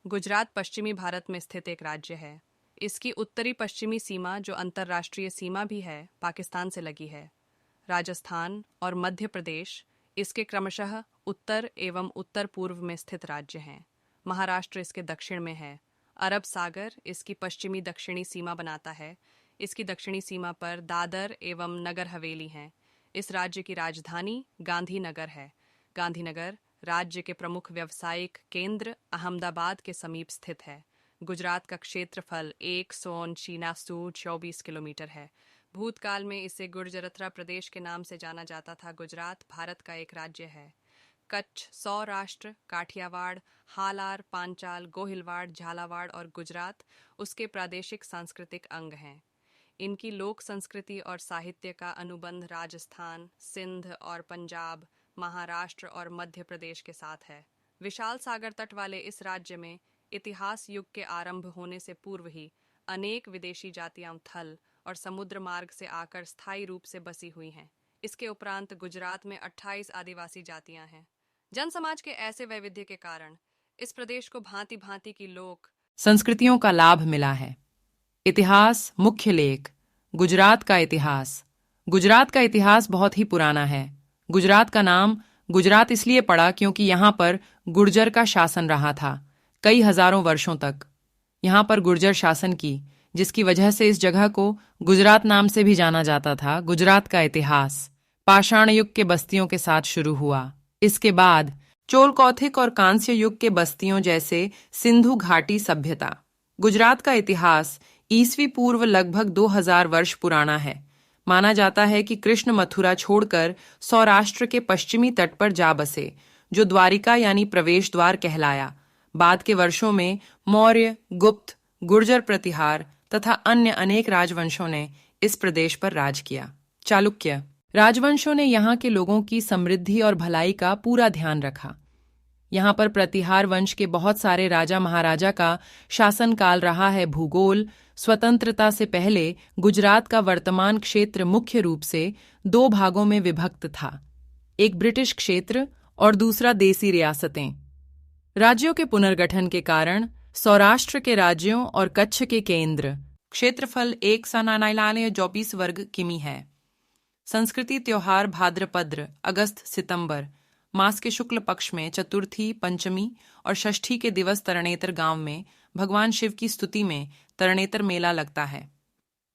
गुजरात पश्चिमी भारत में स्थित एक राज्य है। इसकी उत्तरी पश्चिमी सीमा, जो अंतर्राष्ट्रीय सीमा भी है, पाकिस्तान से लगी है। राजस्थान और मध्य प्रदेश इसके क्रमशः उत्तर एवं उत्तर पूर्व में स्थित राज्य हैं। महाराष्ट्र इसके दक्षिण में है। अरब सागर इसकी पश्चिमी दक्षिणी सीमा बनाता है। इसकी दक्षिणी सीमा पर दादर एवं नगर हवेली हैं। इस राज्य की राजधानी गांधीनगर है। गांधीनगर राज्य के प्रमुख व्यावसायिक केंद्र अहमदाबाद के समीप स्थित है। गुजरात का क्षेत्रफल 124 किलोमीटर है। भूतकाल में इसे गुर्जरथरा प्रदेश के नाम से जाना जाता था। गुजरात भारत का एक राज्य है। कच्छ, सौराष्ट्र, काठियावाड़, हालार, पांचाल, गोहिलवाड़, झालावाड़ और गुजरात उसके प्रादेशिक सांस्कृतिक अंग हैं। इनकी लोक संस्कृति और साहित्य का अनुबंध राजस्थान, सिंध और पंजाब, महाराष्ट्र और मध्य प्रदेश के साथ है। विशाल सागर तट वाले इस राज्य में इतिहास युग के आरंभ होने से पूर्व ही अनेक विदेशी जातियां थल और समुद्र मार्ग से आकर स्थायी रूप से बसी हुई हैं। इसके उपरांत गुजरात में 28 आदिवासी जातियां हैं। जनसमाज के ऐसे वैविध्य के कारण इस प्रदेश को भांति भांति की लोक संस्कृतियों का लाभ मिला है। इतिहास मुख्य लेख। गुजरात का इतिहास। गुजरात का इतिहास बहुत ही पुराना है। गुजरात का नाम गुजरात इसलिए पड़ा क्योंकि यहाँ पर गुर्जर का शासन रहा था कई हजारों वर्षों तक। यहाँ पर गुर्जर शासन की, जिसकी वजह से इस जगह को गुजरात नाम से भी जाना जाता था। गुजरात का इतिहास पाषाण युग के बस्तियों के साथ शुरू हुआ। इसके बाद चोल कौथिक और कांस्य युग के बस्तियों जैसे सिंधु घाटी सभ्यता। गुजरात का इतिहास ईसवी पूर्व लगभग 2000 वर्ष पुराना है। माना जाता है कि कृष्ण मथुरा छोड़कर सौराष्ट्र के पश्चिमी तट पर जा बसे, जो द्वारिका यानी प्रवेश द्वार कहलाया। बाद के वर्षों में मौर्य, गुप्त, गुर्जर प्रतिहार तथा अन्य अनेक राजवंशों ने इस प्रदेश पर राज किया। चालुक्य राजवंशों ने यहाँ के लोगों की समृद्धि और भलाई का पूरा ध्यान रखा। यहाँ पर प्रतिहार वंश के बहुत सारे राजा महाराजा का शासनकाल रहा है। भूगोल स्वतंत्रता से पहले गुजरात का वर्तमान क्षेत्र मुख्य रूप से 2 भागों में विभक्त था, एक ब्रिटिश क्षेत्र और दूसरा देसी रियासतें। राज्यों के पुनर्गठन के कारण सौराष्ट्र के राज्यों और कच्छ के केंद्र क्षेत्रफल 1,924 वर्ग किमी है। संस्कृति त्योहार भाद्रपद्र, अगस्त, सितंबर मास के शुक्ल पक्ष में चतुर्थी, पंचमी और षष्ठी के दिवस तरणेतर गांव में भगवान शिव की स्तुति में तरणेतर मेला लगता है।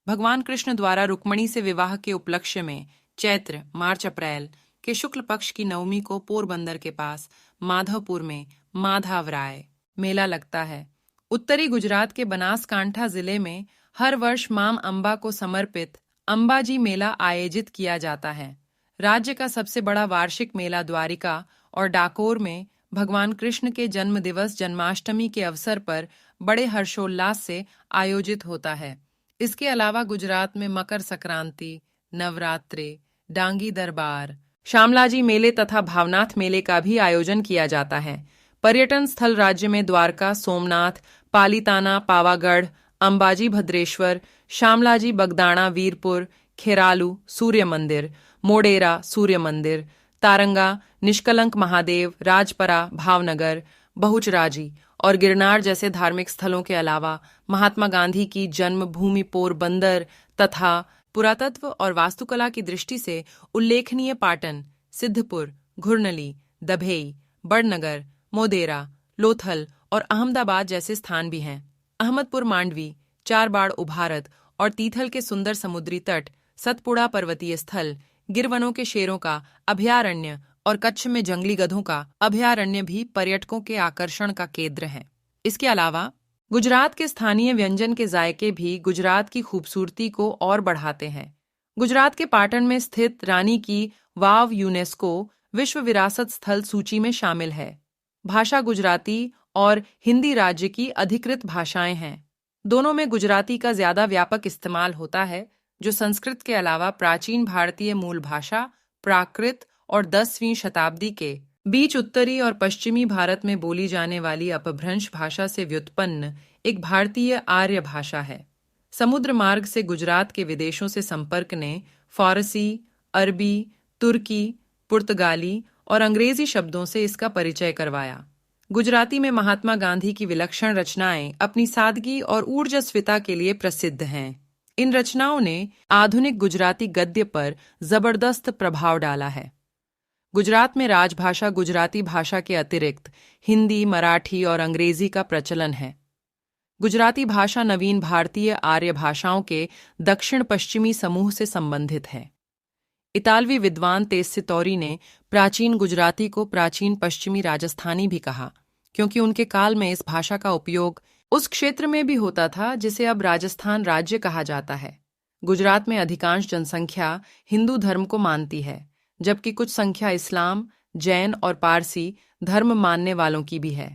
भगवान कृष्ण द्वारा रुक्मणी से विवाह के उपलक्ष्य में चैत्र, मार्च, अप्रैल के शुक्ल पक्ष की नवमी को पोरबंदर के पास माधवपुर में माधवराय मेला लगता है। उत्तरी गुजरात के बनासकांठा जिले में हर वर्ष मां अंबा को समर्पित अंबाजी मेला आयोजित किया जाता है। राज्य का सबसे बड़ा वार्षिक मेला द्वारिका और डाकोर में भगवान कृष्ण के जन्म दिवस जन्माष्टमी के अवसर पर बड़े हर्षोल्लास से आयोजित होता है। इसके अलावा गुजरात में मकर संक्रांति, नवरात्रे, डांगी दरबार, शामलाजी मेले तथा भावनाथ मेले का भी आयोजन किया जाता है। पर्यटन स्थल राज्य में द्वारका, सोमनाथ, पालीताना, पावागढ़, अंबाजी भद्रेश्वर, शामलाजी, बगदाणा, वीरपुर, खेरालू, सूर्य मंदिर, मोडेरा, सूर्य मंदिर, तारंगा, निष्कलंक महादेव, राजपरा, भावनगर, बहुचराजी और गिरनार जैसे धार्मिक स्थलों के अलावा महात्मा गांधी की जन्मभूमि पोरबंदर तथा पुरातत्व और वास्तुकला की दृष्टि से उल्लेखनीय पाटन, सिद्धपुर, घुर्नली, दभेई, बड़नगर, मोदेरा, लोथल और अहमदाबाद जैसे स्थान भी हैं। अहमदपुर मांडवी, चारबाड़ उभारत और तीथल के सुंदर समुद्री तट, सतपुड़ा पर्वतीय स्थल, गिरवनों के शेरों का अभयारण्य और कच्छ में जंगली गधों का अभयारण्य भी पर्यटकों के आकर्षण का केंद्र हैं। इसके अलावा गुजरात के स्थानीय व्यंजन के जायके भी गुजरात की खूबसूरती को और बढ़ाते हैं। गुजरात के पाटन में स्थित रानी की वाव यूनेस्को विश्व विरासत स्थल सूची में शामिल है। भाषा गुजराती और हिंदी राज्य की अधिकृत भाषाएं हैं। दोनों में गुजराती का ज्यादा व्यापक इस्तेमाल होता है, जो संस्कृत के अलावा प्राचीन भारतीय मूल भाषा, प्राकृत और 10वीं शताब्दी के बीच उत्तरी और पश्चिमी भारत में बोली जाने वाली अपभ्रंश भाषा से व्युत्पन्न एक भारतीय आर्य भाषा है। समुद्र मार्ग से गुजरात के विदेशों से संपर्क ने फारसी, अरबी, तुर्की, पुर्तगाली और अंग्रेजी शब्दों से इसका परिचय करवाया। गुजराती में महात्मा गांधी की विलक्षण रचनाएं अपनी सादगी और ऊर्जस्विता के लिए प्रसिद्ध हैं। इन रचनाओं ने आधुनिक गुजराती गद्य पर जबरदस्त प्रभाव डाला है। गुजरात में राजभाषा गुजराती भाषा के अतिरिक्त हिंदी, मराठी और अंग्रेजी का प्रचलन है। गुजराती भाषा नवीन भारतीय आर्य भाषाओं के दक्षिण पश्चिमी समूह से संबंधित है। इतालवी विद्वान तेस्सितौरी ने प्राचीन गुजराती को प्राचीन पश्चिमी राजस्थानी भी कहा, क्योंकि उनके काल में इस भाषा का उपयोग उस क्षेत्र में भी होता था जिसे अब राजस्थान राज्य कहा जाता है। गुजरात में अधिकांश जनसंख्या हिंदू धर्म को मानती है, जबकि कुछ संख्या इस्लाम, जैन और पारसी धर्म मानने वालों की भी है।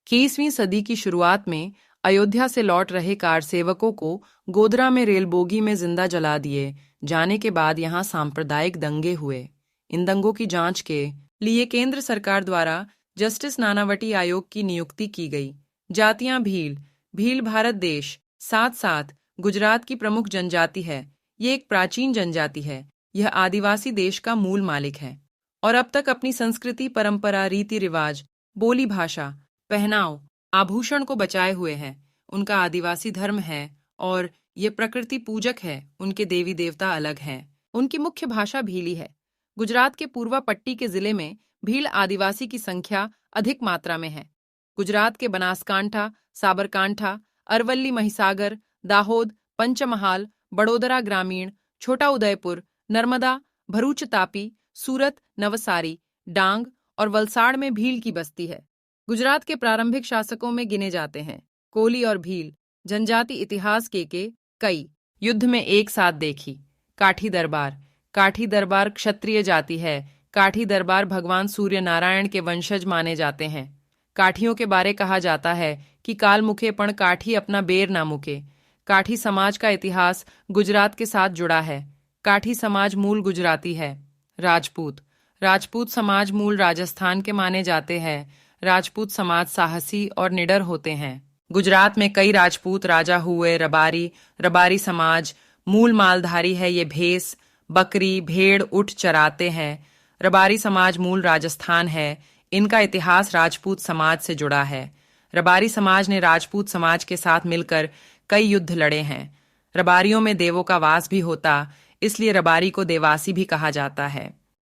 21वीं सदी की शुरुआत में अयोध्या से लौट रहे कार सेवकों को गोधरा में रेल बोगी में जिंदा जला दिए जाने के बाद यहाँ सांप्रदायिक दंगे हुए। इन दंगों की जांच के लिए केंद्र सरकार द्वारा जस्टिस नानावटी आयोग की नियुक्ति की गई। जातियां भील भारत देश साथ साथ गुजरात की प्रमुख जनजाति है। ये एक प्राचीन जनजाति है। यह आदिवासी देश का मूल मालिक है और अब तक अपनी संस्कृति, परंपरा, रीति रिवाज, बोली भाषा, पहनाव, आभूषण को बचाए हुए हैं। उनका आदिवासी धर्म है और ये प्रकृति पूजक है। उनके देवी देवता अलग हैं। उनकी मुख्य भाषा भीली है। गुजरात के पूर्वा पट्टी के जिले में भील आदिवासी की संख्या अधिक मात्रा में है। गुजरात के बनासकांठा, साबरकांठा, अरवल्ली, महिसागर, दाहोद, पंचमहाल, बड़ोदरा ग्रामीण, छोटा उदयपुर, नर्मदा, भरूच तापी, सूरत, नवसारी, डांग और वलसाड़ में भील की बस्ती है। गुजरात के प्रारंभिक शासकों में गिने जाते हैं कोली और भील। जनजाति इतिहास के कई युद्ध में एक साथ देखी। काठी दरबार क्षत्रिय जाति है। काठी दरबार भगवान सूर्य नारायण के वंशज माने जाते हैं। काठियों के बारे कहा जाता है कि काल मुखे पण काठी अपना बेर ना मुके। काठी समाज का इतिहास गुजरात के साथ जुड़ा है। काठी समाज मूल गुजराती है। राजपूत समाज मूल राजस्थान के माने जाते हैं। राजपूत समाज साहसी और निडर होते हैं। गुजरात में कई राजपूत राजा हुए। रबारी समाज मूल मालधारी है। ये भैंस, बकरी, भेड़, ऊंट चराते हैं। रबारी समाज मूल राजस्थान है। इनका इतिहास राजपूत समाज से जुड़ा है। रबारी समाज ने राजपूत समाज के साथ मिलकर कई युद्ध लड़े हैं। रबारियों में देवों का वास भी होता, इसलिए रबारी को देवासी भी कहा जाता है।